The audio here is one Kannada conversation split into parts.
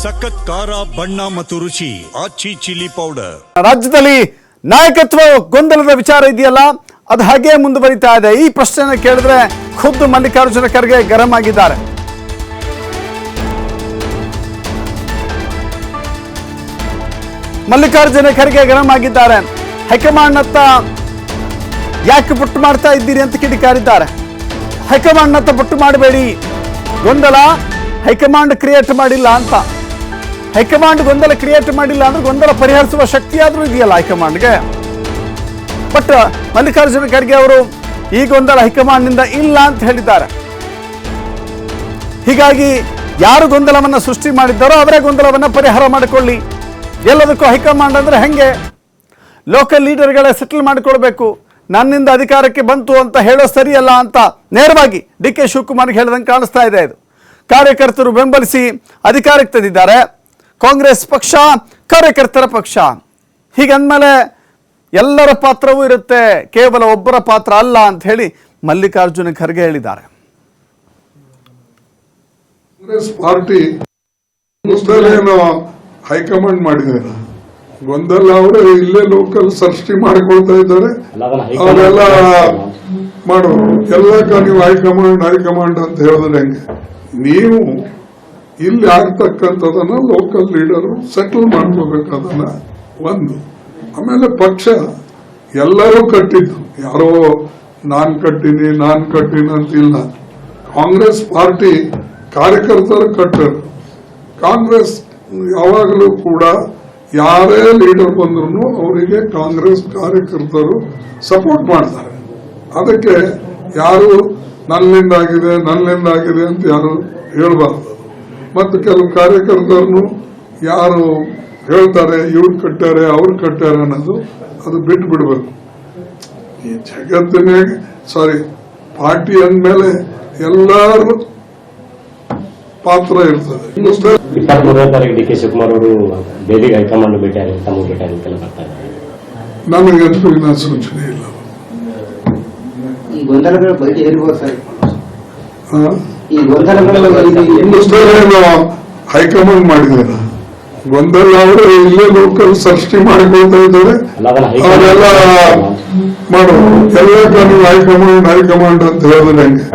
ಸಖತ್ ಖಾರ ಬಣ್ಣ ಮತ್ತು ರುಚಿ ಆಚಿ ಚಿಲ್ಲಿ ಪೌಡರ್. ರಾಜ್ಯದಲ್ಲಿ ನಾಯಕತ್ವ ಗೊಂದಲದ ವಿಚಾರ ಇದೆಯಲ್ಲ, ಅದು ಹಾಗೆ ಮುಂದುವರಿತಾ ಇದೆ. ಈ ಪ್ರಶ್ನೆಯನ್ನು ಕೇಳಿದ್ರೆ ಖುದ್ದು ಮಲ್ಲಿಕಾರ್ಜುನ ಖರ್ಗೆ ಗರಂ ಆಗಿದ್ದಾರೆ. ಮಲ್ಲಿಕಾರ್ಜುನ ಖರ್ಗೆ ಗರಂ ಆಗಿದ್ದಾರೆ. ಹೈಕಮಾಂಡ್ನತ್ತ ಯಾಕೆ ಪುಟ್ಟು ಮಾಡ್ತಾ ಇದ್ದೀರಿ ಅಂತ ಕಿಡಿಕಾರಿದ್ದಾರೆ. ಹೈಕಮಾಂಡ್ನತ್ತ ಪುಟ್ಟು ಮಾಡಬೇಡಿ, ಗೊಂದಲ ಹೈಕಮಾಂಡ್ ಕ್ರಿಯೇಟ್ ಮಾಡಿಲ್ಲ ಅಂತ. ಹೈಕಮಾಂಡ್ ಗೊಂದಲ ಕ್ರಿಯೇಟ್ ಮಾಡಿಲ್ಲ ಅಂದ್ರೆ ಗೊಂದಲ ಪರಿಹರಿಸುವ ಶಕ್ತಿ ಆದ್ರೂ ಇದೆಯಲ್ಲ ಹೈಕಮಾಂಡ್ಗೆ. ಬಟ್ ಮಲ್ಲಿಕಾರ್ಜುನ ಖರ್ಗೆ ಅವರು ಈ ಗೊಂದಲ ಹೈಕಮಾಂಡ್ನಿಂದ ಇಲ್ಲ ಅಂತ ಹೇಳಿದ್ದಾರೆ. ಹೀಗಾಗಿ ಯಾರು ಗೊಂದಲವನ್ನ ಸೃಷ್ಟಿ ಮಾಡಿದ್ದಾರೋ ಅವರೇ ಗೊಂದಲವನ್ನ ಪರಿಹಾರ ಮಾಡಿಕೊಳ್ಳಿ. ಎಲ್ಲದಕ್ಕೂ ಹೈಕಮಾಂಡ್ ಅಂದ್ರೆ ಹೆಂಗೆ? ಲೋಕಲ್ ಲೀಡರ್ಗಳೇ ಸೆಟಲ್ ಮಾಡಿಕೊಳ್ಬೇಕು. ನನ್ನಿಂದ ಅಧಿಕಾರಕ್ಕೆ ಬಂತು ಅಂತ ಹೇಳೋ ಸರಿಯಲ್ಲ ಅಂತ ನೇರವಾಗಿ ಡಿ.ಕೆ. ಶಿವಕುಮಾರ್ಗೆ ಹೇಳಿದಂಗೆ ಕಾಣಿಸ್ತಾ ಇದೆ. ಇದು ಕಾರ್ಯಕರ್ತರು ಬೆಂಬಲಿಸಿ ಅಧಿಕಾರಕ್ಕೆ ತಂದಿದ್ದಾರೆ. ಕಾಂಗ್ರೆಸ್ ಪಕ್ಷ ಕಾರ್ಯಕರ್ತರ ಪಕ್ಷ. ಹೀಗಂದ್ಮೇಲೆ ಎಲ್ಲರ ಪಾತ್ರವೂ ಇರುತ್ತೆ, ಕೇವಲ ಒಬ್ಬರ ಪಾತ್ರ ಅಲ್ಲ ಅಂತ ಹೇಳಿ ಮಲ್ಲಿಕಾರ್ಜುನ ಖರ್ಗೆ ಹೇಳಿದ್ದಾರೆ. ಕಾಂಗ್ರೆಸ್ ಪಾರ್ಟಿ ಹೈಕಮಾಂಡ್ ಮಾಡಿದ್ದಾರೆ, ಗೊಂದಲ ಅವರು ಇಲ್ಲೇ ಲೋಕಲ್ ಸೃಷ್ಟಿ ಮಾಡಿಕೊಳ್ತಾ ಇದ್ದಾರೆ. ಅವರೆಲ್ಲ ಮಾಡೋರು ಎಲ್ಲ ನೀವು ಹೈಕಮಾಂಡ್ ಅಂತ ಹೇಳಿದ್ರೆ ಹೆಂಗೆ? ನೀವು ಇಲ್ಲಿ ಆಗ್ತಕ್ಕಂಥದನ್ನ ಲೋಕಲ್ ಲೀಡರು ಸೆಟಲ್ ಮಾಡ್ಕೋಬೇಕು. ಅದನ್ನ ಒಂದು. ಆಮೇಲೆ ಪಕ್ಷ ಎಲ್ಲರೂ ಕಟ್ಟಿದ್ದು, ಯಾರೋ ನಾನ್ ಕಟ್ಟಿನಿ ಅಂತಿಲ್ಲ. ಕಾಂಗ್ರೆಸ್ ಪಾರ್ಟಿ ಕಾರ್ಯಕರ್ತರು ಕಟ್ಟರು. ಕಾಂಗ್ರೆಸ್ ಯಾವಾಗಲೂ ಕೂಡ ಯಾರೇ ಲೀಡರ್ ಬಂದ್ರು ಅವರಿಗೆ ಕಾಂಗ್ರೆಸ್ ಕಾರ್ಯಕರ್ತರು ಸಪೋರ್ಟ್ ಮಾಡ್ತಾರೆ. ಅದಕ್ಕೆ ಯಾರು ನನ್ನಿಂದಾಗಿದೆ ಅಂತ ಯಾರು ಹೇಳಬಾರ್ದು. ಮತ್ತು ಕೆಲವು ಕಾರ್ಯಕರ್ತರನ್ನು ಯಾರು ಹೇಳ್ತಾರೆ ಇವ್ರು ಕಟ್ಟಾರೆ ಅವ್ರು ಕಟ್ಟಾರೆ ಅನ್ನೋದು ಅದು ಬಿಟ್ಟು ಬಿಡಬೇಕು. ಈ ಜಗತ್ತಿನ ಪಾರ್ಟಿ ಅಂದ್ಮೇಲೆ ಎಲ್ಲರೂ ಪಾತ್ರ ಇರ್ತದೆ. 23ನೇ ತಾರೀಕು ಡಿ.ಕೆ. ಶಿವಕುಮಾರ್ ಅವರು ದೆಹಲಿಗೆ ಹೈಕಮಾಂಡ್ ಭೇಟಿ ನನಗಂತೂ ಇನ್ನ ಸೂಚನೆ ಇಲ್ಲ. ಈ ಗೊಂದಲಗಳ ಬಗ್ಗೆ ಹೈಕಮಾಂಡ್ ಮಾಡಿದ್ದಾರೆ. ಗೊಂದಲ ಅವರು ಇಲ್ಲೇ ಲೋಕಲ್ ಸೃಷ್ಟಿ ಮಾಡಿಕೊಳ್ತಾ ಇದ್ದಾರೆ. ಅವರೆಲ್ಲ ಮಾಡೋರು ಎಲ್ಲ ನೀವು ಹೈಕಮಾಂಡ್ ಅಂತ ಹೇಳಿದ್ರೆ ಹೆಂಗೆ?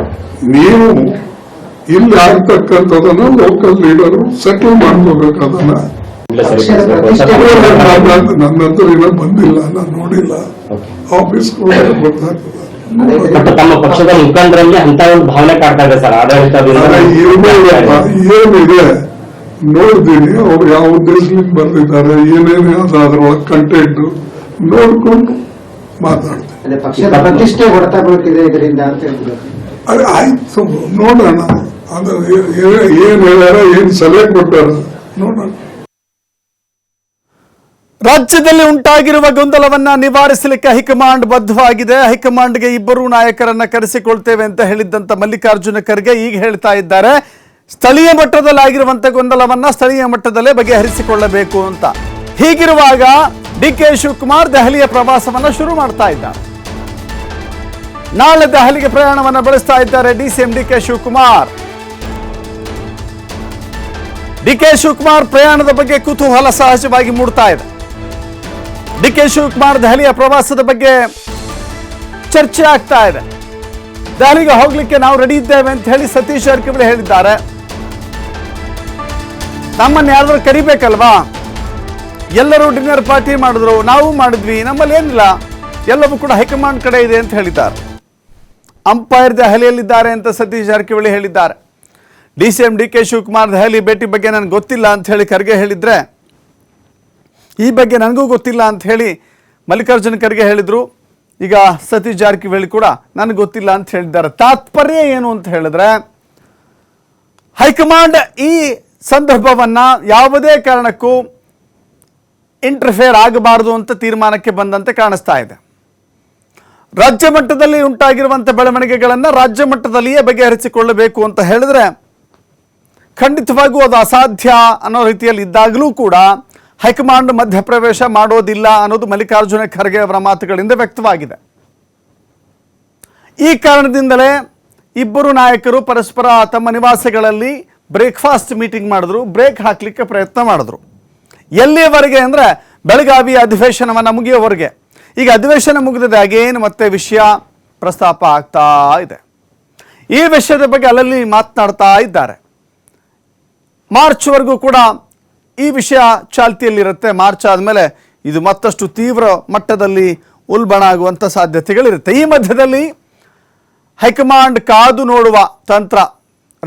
ನೀವು ಇಲ್ಲಿ ಆಗ್ತಕ್ಕಂಥದನ್ನ ಲೋಕಲ್ ಲೀಡರು ಸೆಟಲ್ ಮಾಡ್ಕೋಬೇಕು. ಅದನ್ನ ನನ್ನ ಹತ್ರ ಇನ್ನೂ ಬಂದಿಲ್ಲ, ನಾನು ನೋಡಿಲ್ಲ. ಆಫೀಸ್ ಗೊತ್ತಾಗ್ತದೆ. ತಮ್ಮ ಪಕ್ಷದ ಮುಖಂಡರಲ್ಲಿ ಅಂತ ಒಂದು ಭಾವನೆ ಕಾಡ್ತಾ ಇದೆ ಸರ್. ಏನಿದೆ ನೋಡ್ತೀನಿ, ಅವ್ರು ಯಾವ ಉದ್ದೇಶದಿಂದ ಬರ್ತಿದ್ದಾರೆ, ಏನೇನು ಅದ್ರೊಳಗೆ ಕಂಟೆಂಟ್ ನೋಡ್ಕೊಂಡು ಮಾತಾಡ್ತೀನಿ. ಪಕ್ಷದ ಪ್ರತಿಷ್ಠೆ ಹೊಡೆತ ಬೀಳ್ತಿದೆ ಇದರಿಂದ ಅಂತ ಹೇಳ್ತಿದ್ದಾರೆ. ಅದೇ ಆಯ್ತು, ನೋಡೋಣ. ಅದು ಏನ್ ಹೇಳ್ಯಾರ, ಏನ್ ಸಲಹೆ ಕೊಟ್ಟಾರ ನೋಡೋಣ. ರಾಜ್ಯದಲ್ಲಿ ಉಂಟಾಗಿರುವ ಗೊಂದಲವನ್ನ ನಿವಾರಿಸಲಿಕ್ಕೆ ಹೈಕಮಾಂಡ್ ಬದ್ಧವಾಗಿದೆ. ಹೈಕಮಾಂಡ್ಗೆ ಇಬ್ಬರು ನಾಯಕರನ್ನ ಕರೆಸಿಕೊಳ್ತೇವೆ ಅಂತ ಹೇಳಿದ್ದಂತ ಮಲ್ಲಿಕಾರ್ಜುನ ಖರ್ಗೆ ಈಗ ಹೇಳ್ತಾ ಇದ್ದಾರೆ, ಸ್ಥಳೀಯ ಮಟ್ಟದಲ್ಲಿ ಆಗಿರುವಂತ ಗೊಂದಲವನ್ನ ಸ್ಥಳೀಯ ಮಟ್ಟದಲ್ಲೇ ಬಗೆಹರಿಸಿಕೊಳ್ಳಬೇಕು ಅಂತ. ಹೀಗಿರುವಾಗ ಡಿ.ಕೆ. ಶಿವಕುಮಾರ್ ದೆಹಲಿಯ ಪ್ರವಾಸವನ್ನ ಶುರು ಮಾಡ್ತಾ ಇದ್ದಾರೆ. ನಾಳೆ ದೆಹಲಿಗೆ ಪ್ರಯಾಣವನ್ನ ಬೆಳೆಸ್ತಾ ಇದ್ದಾರೆ ಡಿ.ಸಿ.ಎಂ ಡಿ.ಕೆ. ಶಿವಕುಮಾರ್. ಡಿ.ಕೆ. ಶಿವಕುಮಾರ್ ಪ್ರಯಾಣದ ಬಗ್ಗೆ ಕುತೂಹಲ ಸಹಜವಾಗಿ ಮೂಡ್ತಾ ಇದೆ. ಡಿ.ಕೆ. ಶಿವಕುಮಾರ್ ದೆಹಲಿಯ ಪ್ರವಾಸದ ಬಗ್ಗೆ ಚರ್ಚೆ ಆಗ್ತಾ ಇದೆ. ದೆಹಲಿಗೆ ಹೋಗ್ಲಿಕ್ಕೆ ನಾವು ರೆಡಿ ಇದ್ದೇವೆ ಅಂತ ಹೇಳಿ ಸತೀಶ್ ಜಾರಕಿಹೊಳಿ ಹೇಳಿದ್ದಾರೆ. ನಮ್ಮನ್ನು ಯಾರಾದ್ರೂ ಕರಿಬೇಕಲ್ವಾ? ಎಲ್ಲರೂ ಡಿನ್ನರ್ ಪಾರ್ಟಿ ಮಾಡಿದ್ರು, ನಾವು ಮಾಡಿದ್ವಿ, ನಮ್ಮಲ್ಲಿ ಏನಿಲ್ಲ, ಎಲ್ಲವೂ ಕೂಡ ಹೈಕಮಾಂಡ್ ಕಡೆ ಇದೆ ಅಂತ ಹೇಳಿದ್ದಾರೆ. ಅಂಪೈರ್ ದೆಹಲಿಯಲ್ಲಿದ್ದಾರೆ ಅಂತ ಸತೀಶ್ ಜಾರಕಿಹೊಳಿ ಹೇಳಿದ್ದಾರೆ. ಡಿ.ಸಿ.ಎಂ ಡಿ.ಕೆ. ಶಿವಕುಮಾರ್ ದೆಹಲಿ ಭೇಟಿ ಬಗ್ಗೆ ನನಗೆ ಗೊತ್ತಿಲ್ಲ ಅಂತ ಹೇಳಿ ಖರ್ಗೆ ಹೇಳಿದ್ರೆ, ಈ ಬಗ್ಗೆ ನನಗೂ ಗೊತ್ತಿಲ್ಲ ಅಂತ ಹೇಳಿ ಮಲ್ಲಿಕಾರ್ಜುನ ಖರ್ಗೆ ಹೇಳಿದ್ರು. ಈಗ ಸತೀಶ್ ಜಾರಕಿಹೊಳಿ ಕೂಡ ನನಗೆ ಗೊತ್ತಿಲ್ಲ ಅಂತ ಹೇಳಿದ್ದಾರೆ. ತಾತ್ಪರ್ಯ ಏನು ಅಂತ ಹೇಳಿದ್ರೆ, ಹೈಕಮಾಂಡ್ ಈ ಸಂದರ್ಭವನ್ನ ಯಾವುದೇ ಕಾರಣಕ್ಕೂ ಇಂಟರ್ಫೇರ್ ಆಗಬಾರದು ಅಂತ ತೀರ್ಮಾನಕ್ಕೆ ಬಂದಂತೆ ಕಾಣಿಸ್ತಾ ಇದೆ. ರಾಜ್ಯ ಮಟ್ಟದಲ್ಲಿ ಉಂಟಾಗಿರುವಂಥ ಬೆಳವಣಿಗೆಗಳನ್ನು ರಾಜ್ಯ ಮಟ್ಟದಲ್ಲಿಯೇ ಬಗೆಹರಿಸಿಕೊಳ್ಳಬೇಕು ಅಂತ ಹೇಳಿದ್ರೆ ಖಂಡಿತವಾಗಿಯೂ ಅದು ಅಸಾಧ್ಯ ಅನ್ನೋ ರೀತಿಯಲ್ಲಿ ಇದ್ದಾಗಲೂ ಕೂಡ ಹೈಕಮಾಂಡ್ ಮಧ್ಯಪ್ರವೇಶ ಮಾಡೋದಿಲ್ಲ ಅನ್ನೋದು ಮಲ್ಲಿಕಾರ್ಜುನ ಖರ್ಗೆ ಅವರ ಮಾತುಗಳಿಂದ ವ್ಯಕ್ತವಾಗಿದೆ. ಈ ಕಾರಣದಿಂದಲೇ ಇಬ್ಬರು ನಾಯಕರು ಪರಸ್ಪರ ತಮ್ಮ ನಿವಾಸಗಳಲ್ಲಿ ಬ್ರೇಕ್ಫಾಸ್ಟ್ ಮೀಟಿಂಗ್ ಮಾಡಿದ್ರು, ಬ್ರೇಕ್ ಹಾಕಲಿಕ್ಕೆ ಪ್ರಯತ್ನ ಮಾಡಿದ್ರು. ಎಲ್ಲಿಯವರೆಗೆ ಅಂದರೆ ಬೆಳಗಾವಿ ಅಧಿವೇಶನವನ್ನು ಮುಗಿಯೋವರೆಗೆ. ಈಗ ಅಧಿವೇಶನ ಮುಗಿದಿದೆ, ಹಾಗೇನು ಮತ್ತೆ ವಿಷಯ ಪ್ರಸ್ತಾಪ ಆಗ್ತಾ ಇದೆ. ಈ ವಿಷಯದ ಬಗ್ಗೆ ಅಲ್ಲಲ್ಲಿ ಮಾತನಾಡ್ತಾ ಇದ್ದಾರೆ. ಮಾರ್ಚ್ವರೆಗೂ ಕೂಡ ಈ ವಿಷಯ ಚಾಲ್ತಿಯಲ್ಲಿರುತ್ತೆ. ಮಾರ್ಚ್ ಆದಮೇಲೆ ಇದು ಮತ್ತಷ್ಟು ತೀವ್ರ ಮಟ್ಟದಲ್ಲಿ ಉಲ್ಬಣ ಆಗುವಂಥ ಸಾಧ್ಯತೆಗಳಿರುತ್ತೆ. ಈ ಮಧ್ಯದಲ್ಲಿ ಹೈಕಮಾಂಡ್ ಕಾದು ನೋಡುವ ತಂತ್ರ.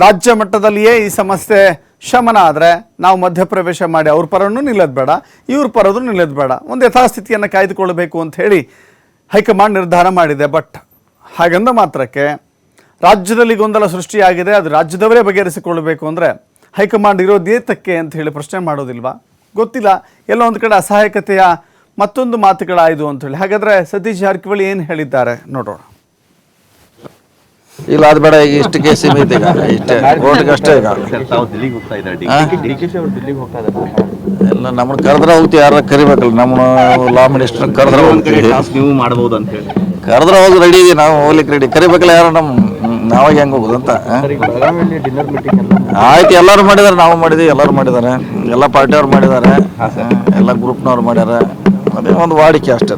ರಾಜ್ಯ ಮಟ್ಟದಲ್ಲಿಯೇ ಈ ಸಮಸ್ಯೆ ಶಮನ ಆದರೆ ನಾವು ಮಧ್ಯಪ್ರವೇಶ ಮಾಡಿ ಅವ್ರ ಪರನೂ ನಿಲ್ಲೋದು ಬೇಡ, ಇವ್ರ ಪರದೂ ನಿಲ್ಲೋದು ಬೇಡ, ಒಂದು ಯಥಾಸ್ಥಿತಿಯನ್ನು ಕಾಯ್ದುಕೊಳ್ಳಬೇಕು ಅಂತ ಹೇಳಿ ಹೈಕಮಾಂಡ್ ನಿರ್ಧಾರ ಮಾಡಿದೆ. ಬಟ್ ಹಾಗಂದ ಮಾತ್ರಕ್ಕೆ ರಾಜ್ಯದಲ್ಲಿ ಗೊಂದಲ ಸೃಷ್ಟಿಯಾಗಿದೆ, ಅದು ರಾಜ್ಯದವರೇ ಬಗೆಹರಿಸಿಕೊಳ್ಳಬೇಕು ಅಂದರೆ ಹೈಕಮಾಂಡ್ ಇರೋದು ಏತಕ್ಕೆ ಅಂತ ಹೇಳಿ ಪ್ರಶ್ನೆ ಮಾಡೋದಿಲ್ವಾ? ಗೊತ್ತಿಲ್ಲ. ಎಲ್ಲೋ ಒಂದು ಕಡೆ ಅಸಹಾಯಕತೆಯ ಮತ್ತೊಂದು ಮಾತುಗಳಾಯಿತು ಅಂತೇಳಿ. ಹಾಗಾದರೆ ಸತೀಶ್ ಜಾರಕಿಹೊಳಿ ಏನು ಹೇಳಿದ್ದಾರೆ ನೋಡೋಣ. ಇಲ್ಲ ಅದು ಬೇಡ, ಈಗ ಇಷ್ಟಕ್ಕೆ ಸೀಮಿತ, ಈಗ ಇಷ್ಟೇ ಕೋರ್ಟ್ಗೆ ಅಷ್ಟೇ. ಈಗ ಎಲ್ಲ ನಮ್ಮನ್ನು ಕರೆದ್ರೆ ಹೋಗ್ತೀವಿ, ಯಾರ ಕರಿಬೇಕಲ್ಲ, ನಮ್ಮ ಲಾ ಮಿನಿಸ್ಟರ್ ಕರೆದ್ರೆ ಹೋಗ್ತೀವಿ. ನೀವು ಮಾಡ್ಬೋದು ಅಂತ ಹೇಳಿ ಕರೆದ್ರೆ ಹೋಗಿ ರೆಡಿ ಇದೀವಿ, ನಾವು ಹೋಗ್ಲಿಕ್ಕೆ ರೆಡಿ. ಕರಿಬೇಕಲ್ಲ ಯಾರು, ನಾವಾಗ ಹೆಂಗೆ ಹೋಗೋದು ಅಂತ. ಆಯ್ತು, ಎಲ್ಲರೂ ಮಾಡಿದಾರೆ, ನಾವು ಮಾಡಿದ್ವಿ, ಎಲ್ಲರೂ ಮಾಡಿದ್ದಾರೆ, ಎಲ್ಲ ಪಾರ್ಟಿಯವ್ರು ಮಾಡಿದ್ದಾರೆ, ಎಲ್ಲ ಗ್ರೂಪ್ನವ್ರು ಮಾಡ್ಯಾರ. ಅದೇ ಒಂದು ವಾಡಿಕೆ ಅಷ್ಟೇ.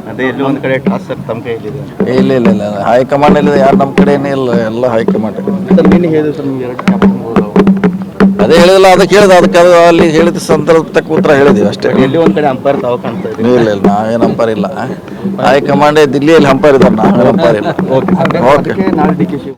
ಒಂದು ಕಡೆ ಟಾಸ್ ತಮ್ಮ ಕೈಯಲ್ಲಿದೆ. ಇಲ್ಲ ಇಲ್ಲ ಇಲ್ಲ, ಹೈಕಮಾಂಡ್ ಇಲ್ಲಿದೆ, ಯಾರು ನಮ್ಮ ಕಡೆನೇ ಇಲ್ಲ, ಎಲ್ಲ ಹೈಕಮಾಂಡ್. ಅದೇ ಹೇಳಿದಿಲ್ಲ, ಅದಕ್ಕೆ ಹೇಳಿದ, ಅದಕ್ಕೆ ಅದು ಅಲ್ಲಿ ಹೇಳಿದ ಸಂದರ್ಭ ತಕ್ಕ ಉತ್ತರ ಹೇಳಿದೀವಿ ಅಷ್ಟೇ. ಎಲ್ಲಿ ಒಂದ್ ಕಡೆ ಅಂಪೈರ್ ತಾವು ಕಾಣ್ತಾ ಇದ್ದೀವಿ. ಇಲ್ಲ ಇಲ್ಲ, ನಾವೇನು ಅಂಪೈರ್ ಇಲ್ಲ. ಹೈಕಮಾಂಡ್ ದಿಲ್ಲಿಯಲ್ಲಿ ಅಂಪೈರ್ ಇದ್ದಾರೆ, ನಾವೇನು ಅಂಪೈರ್ ಇಲ್ಲ. ಓಕೆ. ನಾಳೆ ಡಿ ಕೆ ಶಿವ್